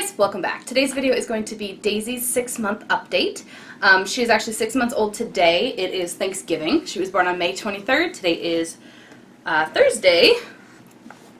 guys, welcome back. Today's video is going to be Daisy's 6-month update. She is actually 6 months old today. It is Thanksgiving. She was born on May 23rd. Today is Thursday,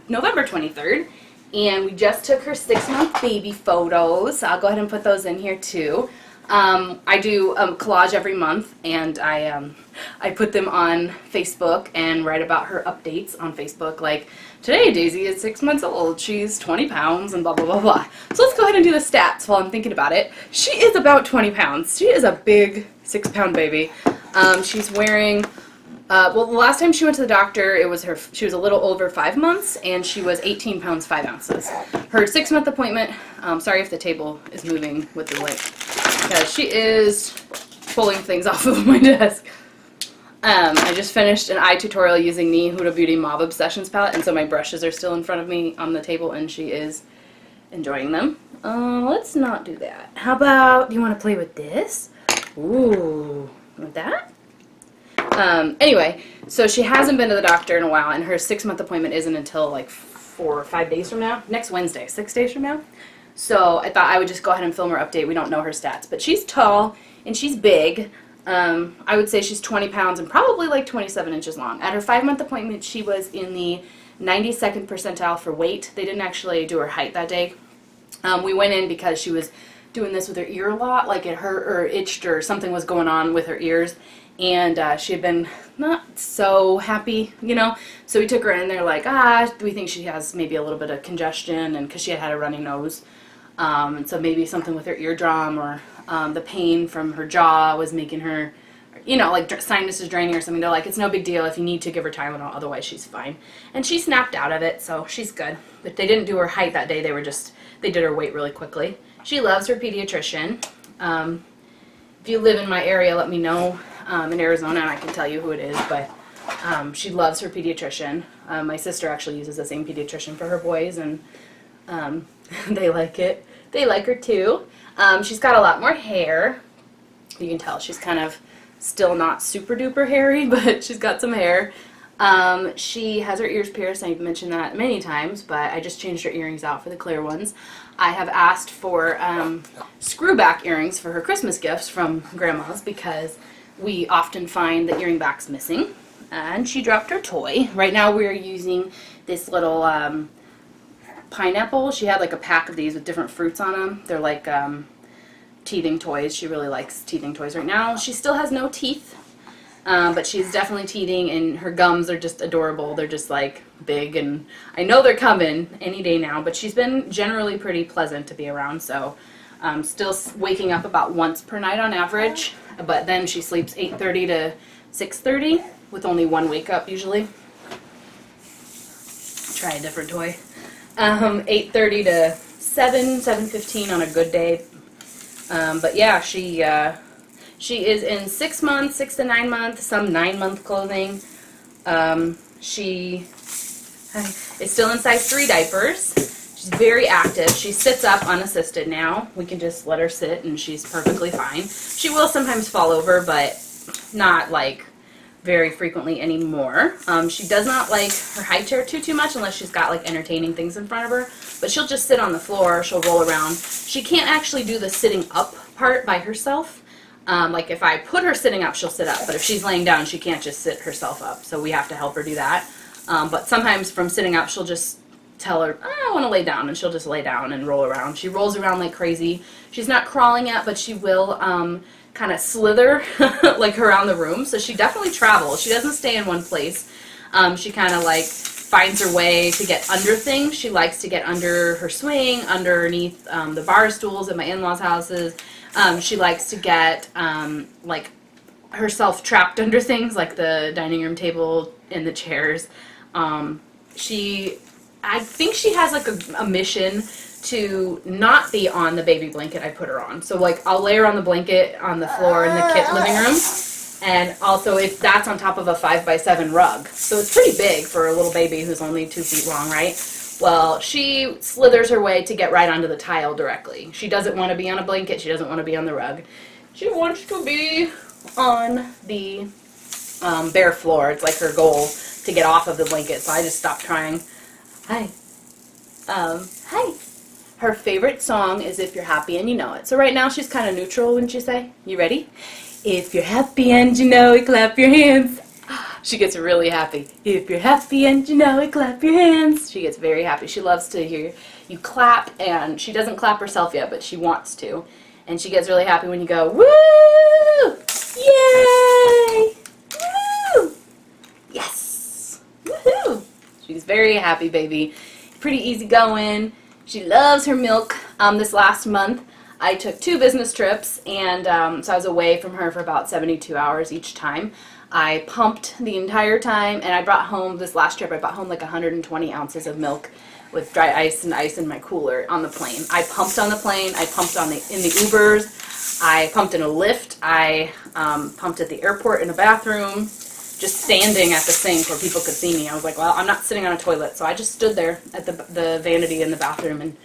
November 23rd. And we just took her 6-month baby photos. I'll go ahead and put those in here too. I do collage every month, and I put them on Facebook and write about her updates on Facebook, like, today Daisy is 6 months old, she's 20 pounds, and blah blah blah blah. So let's go ahead and do the stats while I'm thinking about it. She is about 20 pounds. She is a big 6-pound baby. She's wearing, well, the last time she went to the doctor, she was a little over 5 months, and she was 18 pounds 5 ounces. Her 6-month appointment, sorry if the table is moving with the light, because she is pulling things off of my desk. I just finished an eye tutorial using the Huda Beauty Mauve Obsessions palette, and so my brushes are still in front of me on the table, and she is enjoying them. Let's not do that. How about, do you want to play with this? Ooh, with that? Anyway, so she hasn't been to the doctor in a while, and her 6-month appointment isn't until like 4 or 5 days from now. Next Wednesday, 6 days from now. So I thought I would just go ahead and film her update. We don't know her stats, but she's tall and she's big. I would say she's 20 pounds and probably like 27 inches long. At her 5-month appointment, she was in the 92nd percentile for weight. They didn't actually do her height that day. We went in because she was doing this with her ear a lot, like it hurt or itched or something was going on with her ears. And she had been not so happy, you know. So we took her in. They're like, we think she has maybe a little bit of congestion, and because she had a runny nose. And so maybe something with her eardrum, or the pain from her jaw was making her, you know, like sinuses draining or something. They're like, it's no big deal if you need to give her Tylenol, otherwise she's fine. And she snapped out of it, so she's good. But they didn't do her height that day. They did her weight really quickly. She loves her pediatrician. If you live in my area, let me know. In Arizona, and I can tell you who it is, but she loves her pediatrician. My sister actually uses the same pediatrician for her boys, and they like it. They like her too. She's got a lot more hair. You can tell she's kind of still not super duper hairy, but she's got some hair. She has her ears pierced. I've mentioned that many times, but I just changed her earrings out for the clear ones. I have asked for screw back earrings for her Christmas gifts from Grandma's, because we often find the earring backs missing. And she dropped her toy. Right now we're using this little pineapple. She had like a pack of these with different fruits on them. They're like teething toys. She really likes teething toys right now. She still has no teeth, but she's definitely teething, and her gums are just adorable. They're just like big, and I know they're coming any day now, but she's been generally pretty pleasant to be around, so still waking up about once per night on average, but then she sleeps 8:30 to 6:30 with only one wake up usually. Try a different toy. 8:30 to 7:15 on a good day. But yeah, she is in 6 months, 6 to 9 months, some 9-month clothing. She is still in size 3 diapers. She's very active. She sits up unassisted now. We can just let her sit, and she's perfectly fine. She will sometimes fall over, but not like very frequently anymore. She does not like her high chair too much unless she's got like entertaining things in front of her, but she'll just sit on the floor. She'll roll around. She can't actually do the sitting up part by herself. Like if I put her sitting up, she'll sit up, but if she's laying down, she can't just sit herself up, so we have to help her do that. But sometimes from sitting up, she'll just tell her, I want to lay down, and she'll just lay down and roll around. She rolls around like crazy. She's not crawling yet, but she will kind of slither like around the room, so she definitely travels. She doesn't stay in one place. She kind of like finds her way to get under things. She likes to get under her swing, underneath the bar stools at my in-laws' houses. She likes to get like herself trapped under things like the dining room table and the chairs. I think she has like a mission to not be on the baby blanket I put her on. So like I'll lay her on the blanket on the floor in the living room, and also if that's on top of a 5x7 rug. So it's pretty big for a little baby who's only 2 feet long, right? Well, she slithers her way to get right onto the tile directly. She doesn't want to be on a blanket. She doesn't want to be on the rug. She wants to be on the bare floor. It's like her goal to get off of the blanket, so I just stopped trying. Hi. Hi. Her favorite song is If You're Happy and You Know It. So right now she's kind of neutral, wouldn't you say? You ready? If you're happy and you know it, clap your hands. She gets really happy. If you're happy and you know it, clap your hands. She gets very happy. She loves to hear you clap, and she doesn't clap herself yet, but she wants to. And she gets really happy when you go, woo! Yay! Woo! Yes! Woohoo! She's very happy, baby. Pretty easygoing. She loves her milk. This last month, I took 2 business trips, and so I was away from her for about 72 hours each time. I pumped the entire time, and I brought home, this last trip, I brought home like 120 ounces of milk with dry ice and ice in my cooler on the plane. I pumped on the plane, I pumped in the Ubers, I pumped in a Lyft, I pumped at the airport in a bathroom, just standing at the sink where people could see me. I was like, well, I'm not sitting on a toilet, so I just stood there at the vanity in the bathroom and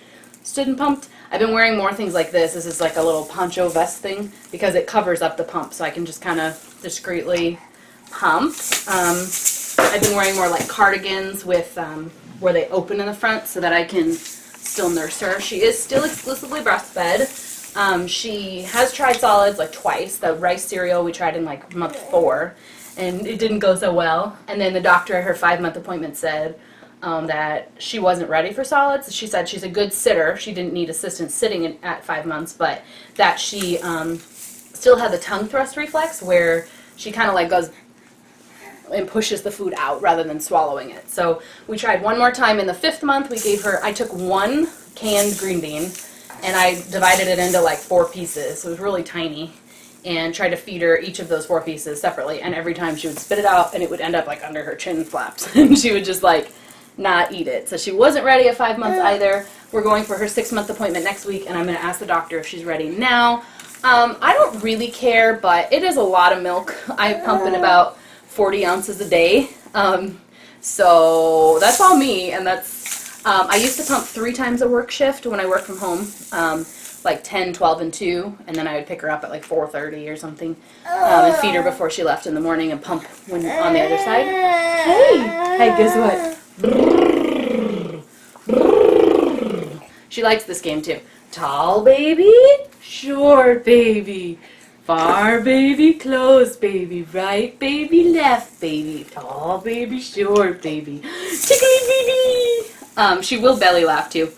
stood and pumped. I've been wearing more things like this. This is like a little poncho vest thing because it covers up the pump, so I can just kind of discreetly pump. I've been wearing more like cardigans with where they open in the front so that I can still nurse her. She is still exclusively breastfed. She has tried solids like twice. The rice cereal we tried in like month 4, and it didn't go so well. And then the doctor at her 5-month appointment said that she wasn't ready for solids. She said she's a good sitter. She didn't need assistance sitting at 5 months, but that she still had the tongue thrust reflex where she kind of like goes and pushes the food out rather than swallowing it. So we tried one more time in the 5th month. We gave her, I took 1 canned green bean and I divided it into like 4 pieces. So it was really tiny, and tried to feed her each of those 4 pieces separately, and every time she would spit it out and it would end up like under her chin flaps and she would just like not eat it. So she wasn't ready at 5 months either. We're going for her 6-month appointment next week, and I'm going to ask the doctor if she's ready now. I don't really care, but it is a lot of milk. I pump in about 40 ounces a day. So that's all me, and that's, I used to pump 3 times a work shift when I worked from home, like 10, 12, and 2, and then I would pick her up at like 4:30 or something, and feed her before she left in the morning and pump when on the other side. Hey, guess what? She likes this game too. Tall baby, short baby, far baby, close baby, right baby, left baby, tall baby, short baby, tickly baby. She will belly laugh too.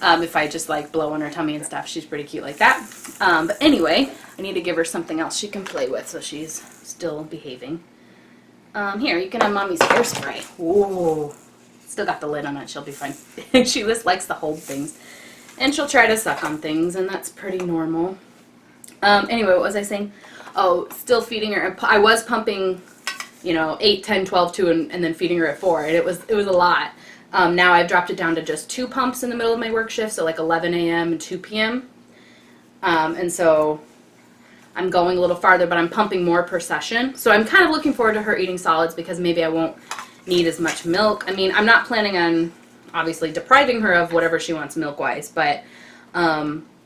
If I just like blow on her tummy and stuff. She's pretty cute like that. But anyway, I need to give her something else she can play with so she's still behaving. Here, you can have Mommy's hairspray. Whoa. Still got the lid on it. She'll be fine. She just likes to hold things. And she'll try to suck on things, and that's pretty normal. Anyway, what was I saying? Oh, still feeding her. I was pumping, you know, 8, 10, 12, 2, and then feeding her at 4. And it was a lot. Now I've dropped it down to just 2 pumps in the middle of my work shift, so like 11 a.m. and 2 p.m. And so I'm going a little farther, but I'm pumping more per session. So I'm kind of looking forward to her eating solids because maybe I won't need as much milk. I mean, I'm not planning on obviously depriving her of whatever she wants milk-wise, but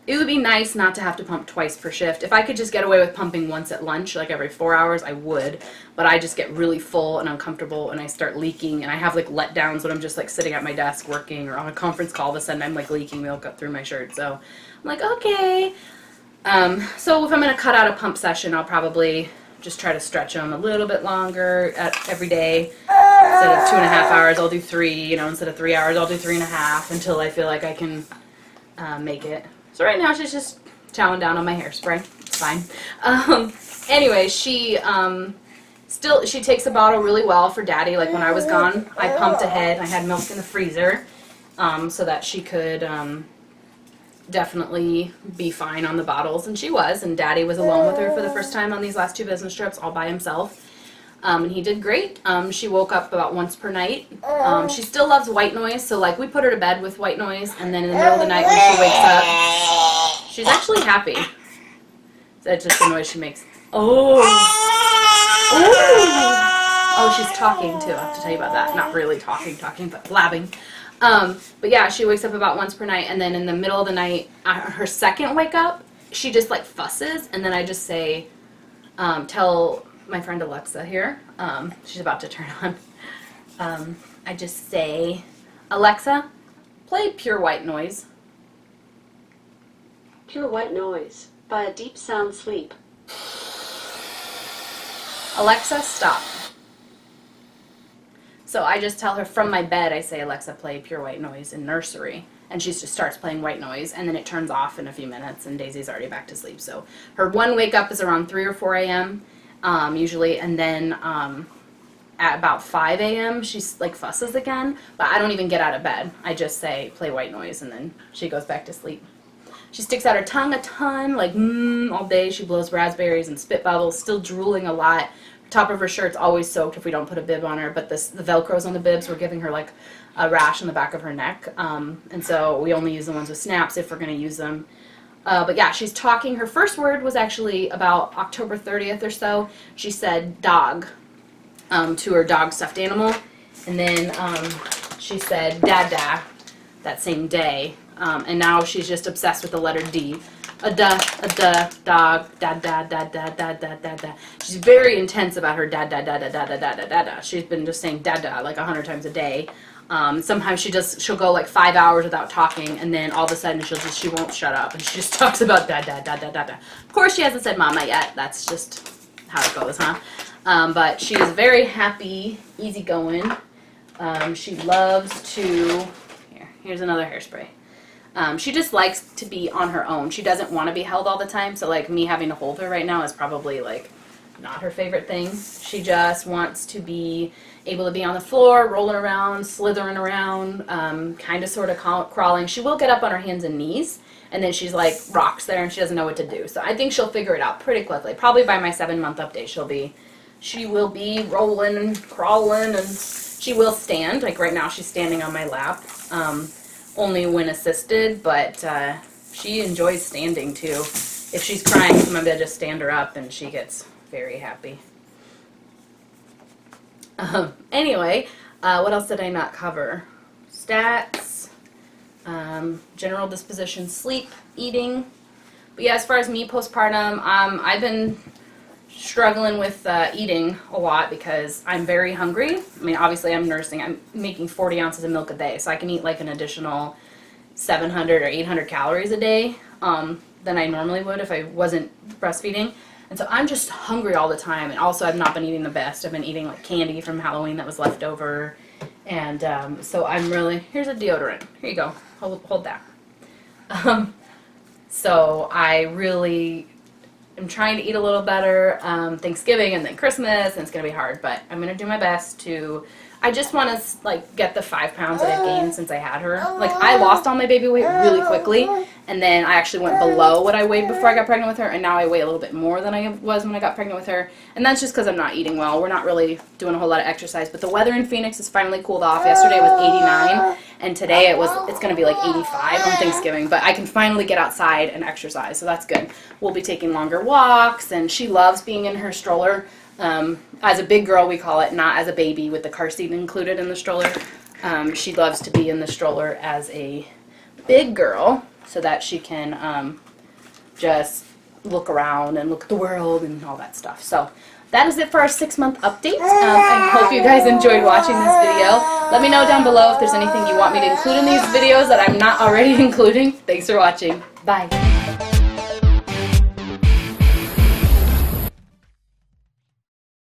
it would be nice not to have to pump twice per shift. If I could just get away with pumping once at lunch, like every 4 hours, I would. But I just get really full and uncomfortable, and I start leaking, and I have like letdowns when I'm just like sitting at my desk working or on a conference call. All of a sudden, I'm like leaking milk up through my shirt. So I'm like, okay. So if I'm going to cut out a pump session, I'll probably just try to stretch them a little bit longer every day. Instead of 2.5 hours, I'll do 3. You know, instead of 3 hours, I'll do 3.5 until I feel like I can make it. So right now she's just chowing down on my hairspray. It's fine. Anyway, she takes a bottle really well for Daddy. Like when I was gone, I pumped ahead. I had milk in the freezer so that she could definitely be fine on the bottles, and she was. And Daddy was alone with her for the first time on these last 2 business trips, all by himself. And he did great. She woke up about once per night. She still loves white noise, so like we put her to bed with white noise, and then in the middle of the night when she wakes up, she's actually happy. That's just the noise she makes. Oh. Oh, she's talking too. I have to tell you about that. Not really talking, but blabbing. But yeah, she wakes up about once per night, and then in the middle of the night, her second wake up, she just like fusses, and then I just say, tell my friend Alexa here, she's about to turn on, I just say, Alexa, play pure white noise. Pure white noise by a deep sound sleep. Alexa, stop. So I just tell her from my bed, I say, Alexa, play Pure White Noise in nursery. And she just starts playing white noise, and then it turns off in a few minutes, and Daisy's already back to sleep. So her one wake up is around 3 or 4 a.m. Usually, and then at about 5 a.m. she's like fusses again, but I don't even get out of bed. I just say, play white noise, and then she goes back to sleep. She sticks out her tongue a ton, like all day. She blows raspberries and spit bubbles, still drooling a lot. Top of her shirt's always soaked if we don't put a bib on her, but the Velcros on the bibs were giving her like a rash on the back of her neck, and so we only use the ones with snaps if we're going to use them. But yeah, she's talking. Her first word was actually about October 30th or so. She said dog to her dog stuffed animal, and then she said dada that same day, and now she's just obsessed with the letter D. A dog, da, da, da, da, da, da, da, da. She's very intense about her da, da, da, da, da, da, da, da, da. She's been just saying da, da like 100 times a day. Sometimes she'll go like 5 hours without talking, and then all of a sudden she won't shut up, and she just talks about da, da, da, da, da, da. Of course she hasn't said mama yet. That's just how it goes, huh? But she is very happy, easygoing. She loves to, here's another hairspray. She just likes to be on her own. She doesn't want to be held all the time, so like me having to hold her right now is probably like not her favorite thing. She just wants to be able to be on the floor, rolling around, slithering around, kind of sort of crawling. She will get up on her hands and knees, and then she's like rocks there and she doesn't know what to do. So I think she'll figure it out pretty quickly. Probably by my 7-month update she will be rolling and crawling, and she will stand. Like right now she's standing on my lap. Only when assisted, but she enjoys standing too. If she's crying, maybe I just stand her up and she gets very happy. Anyway, what else did I not cover? Stats, general disposition, sleep, eating. But yeah, as far as me postpartum, I've been struggling with eating a lot because I'm very hungry. I mean, obviously I'm nursing. I'm making 40 ounces of milk a day, so I can eat like an additional 700 or 800 calories a day than I normally would if I wasn't breastfeeding. And so I'm just hungry all the time, and also I've not been eating the best. I've been eating like candy from Halloween that was left over, and so I'm really, here's a deodorant. Here you go. Hold that. So I really I'm trying to eat a little better Thanksgiving and then Christmas, and it's going to be hard, but I'm going to do my best to, I just want to like get the 5 pounds that I've gained since I had her. Like I lost all my baby weight really quickly, and then I actually went below what I weighed before I got pregnant with her, and now I weigh a little bit more than I was when I got pregnant with her, and that's just because I'm not eating well. We're not really doing a whole lot of exercise, but the weather in Phoenix has finally cooled off. Yesterday was 89, and today it's going to be like 85 on Thanksgiving, but I can finally get outside and exercise, so that's good. We'll be taking longer walks, and she loves being in her stroller. As a big girl, we call it, not as a baby with the car seat included in the stroller. She loves to be in the stroller as a big girl so that she can just look around and look at the world and all that stuff. So that is it for our 6-month update. I hope you guys enjoyed watching this video. Let me know down below if there's anything you want me to include in these videos that I'm not already including. Thanks for watching. Bye.